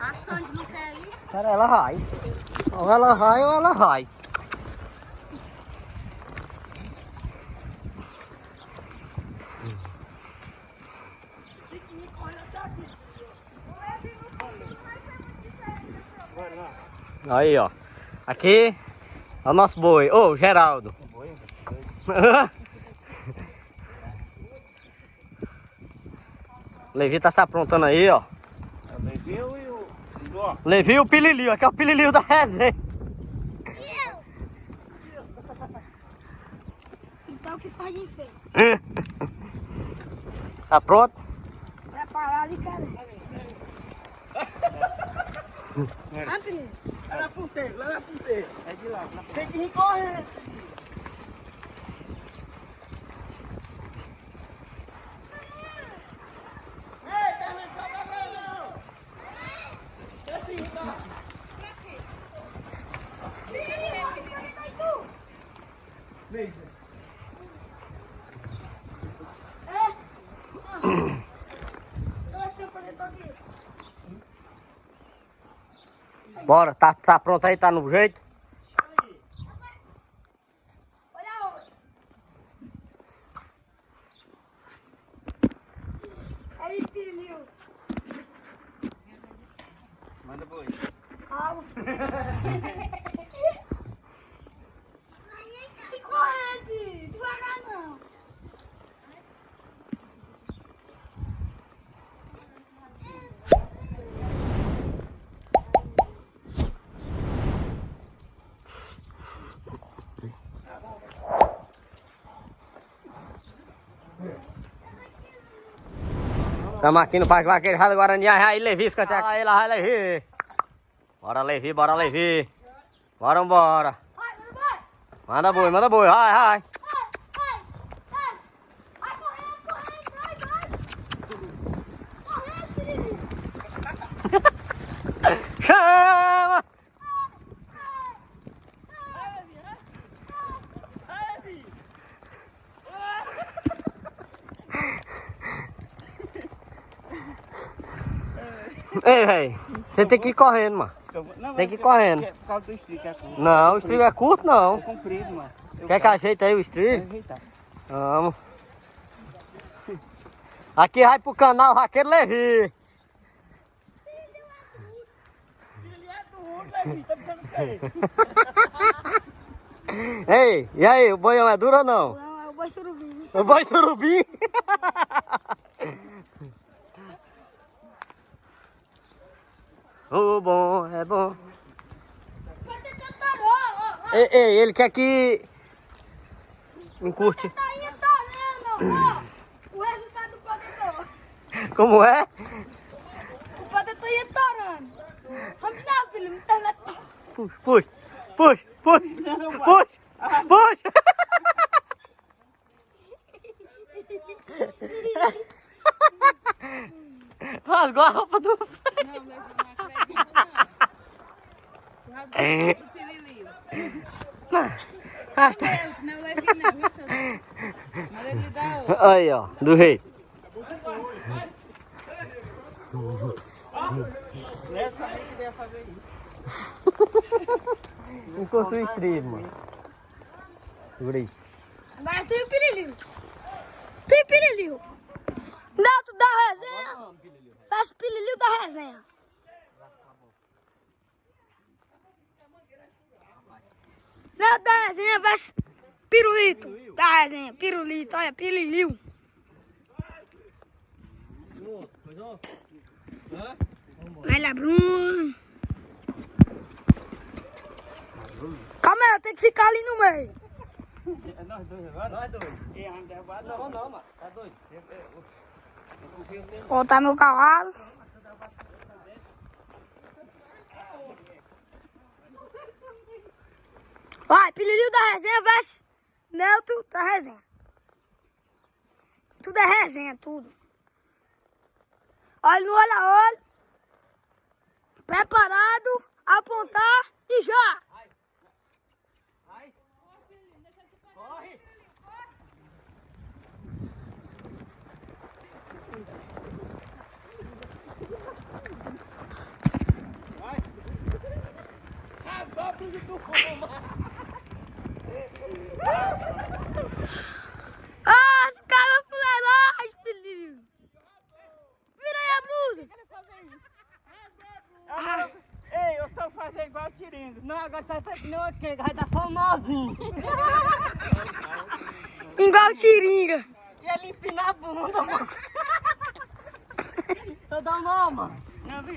A Sandy não quer ir? Cara, ela vai. Ou ela vai ou ela vai. Aí, ó. Aqui é o nosso boi. Ô, Geraldo. O Levi tá se aprontando aí, ó. Levi e o... Levi e o Pililio. Aqui é o Pililio da resenha. Então o que faz de feio? Tá pronto? Preparado e cara. Rápido. Lá pro tempo, lá pro tempo. É de lá. Tem que ir correndo. Bora, tá pronto aí, tá no jeito? Olha onde. Aí, filho. Manda boi. Calma. Que corrente. Devagar não. Estamos aqui no Parque Vaqueiro do Guarani. Aí, Levi, escanteia. Aí, lá vai, Levi. Bora, Levi, bora, Levi. Bora, bora. Vai, manda boi. Manda boi, manda boi. Vai, vai. Vai correndo, correndo, filho. Chama! Ei, velho. Você tem que ir correndo, mano. Tem que ir correndo. Por causa do estrigo que é curto. Não, o estrigo é curto, não. É comprido, mano. Quer que ajeite aí o estrigo? Ajeitar. Vamos. Aqui vai pro canal Vaqueiro Levi. Ele é do mundo, Levi. Tá pensando o quê? Ei, e aí, o boião é duro ou não? Não, é o boi surubim. O boi surubim? O bom é bom. Vai ter tataró, Ei, ele quer que encurte. Tá aí, tá olhando, ó. O resultado do protetor. Como é? O protetor ia torando. Vamos dar, filho, me torna. Puxa, puxa, puxa, puxa, puxa, puxa. Rasgou a roupa do... Não, meu filho, não acredito, não. Rasgou do Pililio. Arrasta. Não, Levi não, viu, seu? Mas ele dá outro. Aí, ó, do jeito. Nessa vez que deve fazer isso. Enquanto o estribo, mano. Segura aí. Agora tu e o Pililio. Tu e o Pililio. Neto da resenha. Peço Pililio da resenha. Neto da resenha, peço Pirulito da resenha. Pirulito, olha, Pililio. Vai lá, Bruno. Calma aí, tem que ficar ali no meio. É nós dois agora? Nós dois. E a gente derrubado? Não, não, mano. Tá doido. Voltar meu cavalo. Vai, Pililio da resenha versus Neto da resenha. Tudo é resenha, tudo. Olha no olho a olho. Preparado, apontar e já. Corre. Ah, os caras fuleirais, filhinho. Vira aí a blusa. Agora, ei, eu só fazer igual tiringa. Não, agora você vai fazer que nem o quê? Vai dar só um nozinho. Igual tiringa. E ele empinar a bunda, mano. Só dá um nó, mano.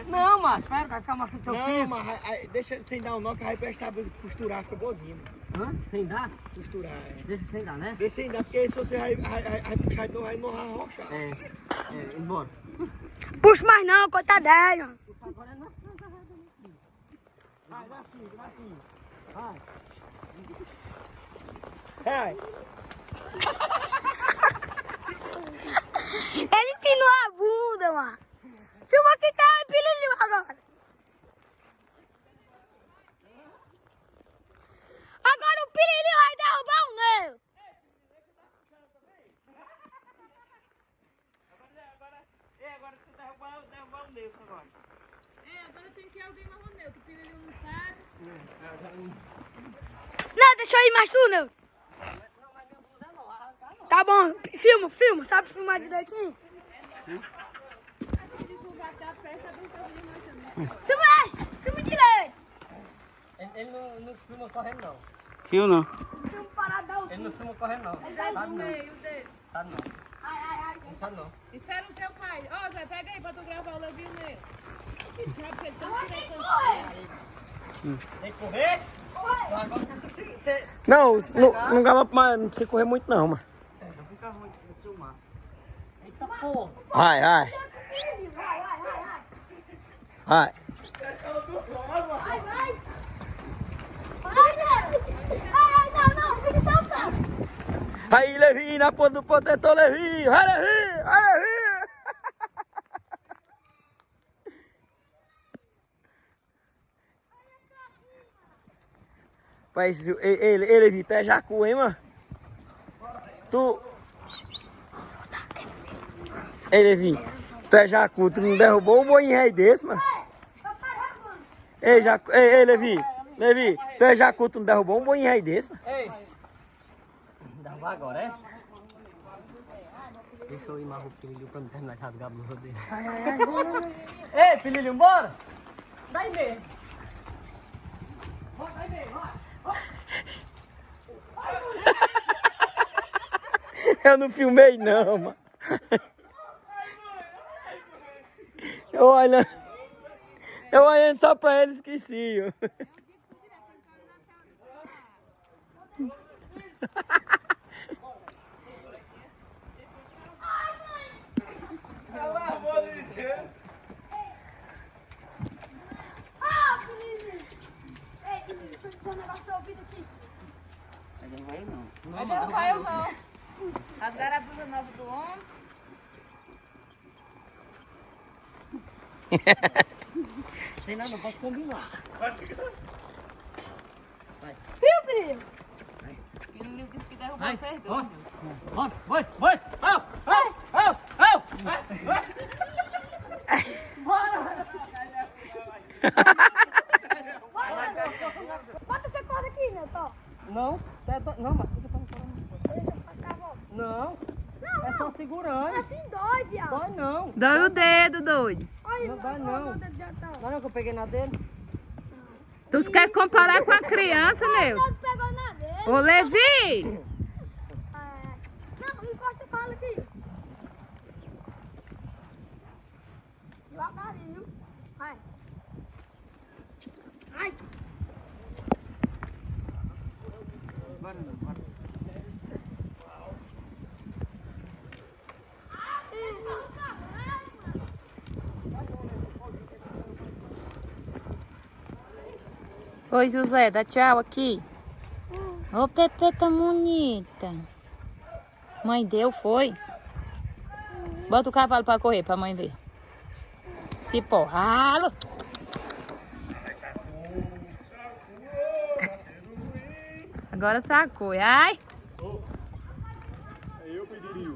Não, mano, espera, vai ficar macio teu Não, físico. mas deixa sem dar o nó que vai prestar pra costurar, fica boazinha. Hã? Sem dar? Costurar, Deixa sem dar, né? Deixa sem dar, porque se você vai puxar, então vai arrochar. Embora. Puxa mais não, coitadinho. Vai assim. Vai. Ele empinou a bunda, mano. Filma que cai pililho agora. Agora o pililho vai derrubar o meu. Agora você derrubar o neutro agora. Agora tem que ir alguém mais no meu, que o Pirilho não sabe. Não, deixa eu ir mais tu, meu. Tá bom, filma. Sabe filmar direitinho? Filma aí, filma direito. Ele não filma correndo, não. Viu não? Filma paradão. Ele não filma correndo, não. Dá no meio dele. Sabe não. Ai. Não sabe não. Espera o teu pai. Ó, Zé, pega aí pra tu gravar o Levinho nele. Sabe que ele tá Tem que correr? Agora você... Não galopa mais, não precisa correr muito não, mano. Não fica ruim de filmar. Eita porra. Vai. Vai. Vai. Ai, não, fica saltando. Aí, Levi, na ponta do protetor, Levi. Vai, Levi. Mas, ei, Levi, tu é jacu, hein, mano? Tu... Ei, Levi, tu é jacu, tu não derrubou um boinho rei desse, mano? Ei, jacu, ei, Levi, tu é jacu, tu não derrubou um boinho rei desse, mano? Ei. Derrubar agora, é? Deixa eu ir mais pro Pililho pra não terminar de rasgar a blusa dele. Ei, Pililho, bora! Vai mesmo. Vai mesmo, vai. Eu não filmei não, mano. Eu olhando só pra ele, esqueci. Ah, filhinho. Ei, filhinho, deixa eu dizer um negócio do ouvido aqui. Vai derrubar eu não. Rasgaram a blusa nova do homem. Tem nada, não posso combinar. Viu, filhinho? Pirilho disse que derrubou vocês dois. Vai! Bota essa corda aqui, meu, tô. Não, não, mas você pode falar. Deixa eu passar a volta. Não, é só segurando. Assim dói, viado. Dói não. Dói o dedo, doido. Olha, Não dói, meu não. dedo já tá. Não é que eu peguei na dele? Tu quer comparar com a criança, meu? Não pegou na dele. Ô, Levi! Não, encosta com ela aqui. Devagarinho. Vai. Ai. Oi, José, dá tchau aqui. Ô, Pepeta bonita. Mãe deu, foi? Bota o cavalo pra correr, pra mãe ver. Se porralo. Agora sacou, ai. Eu pediria.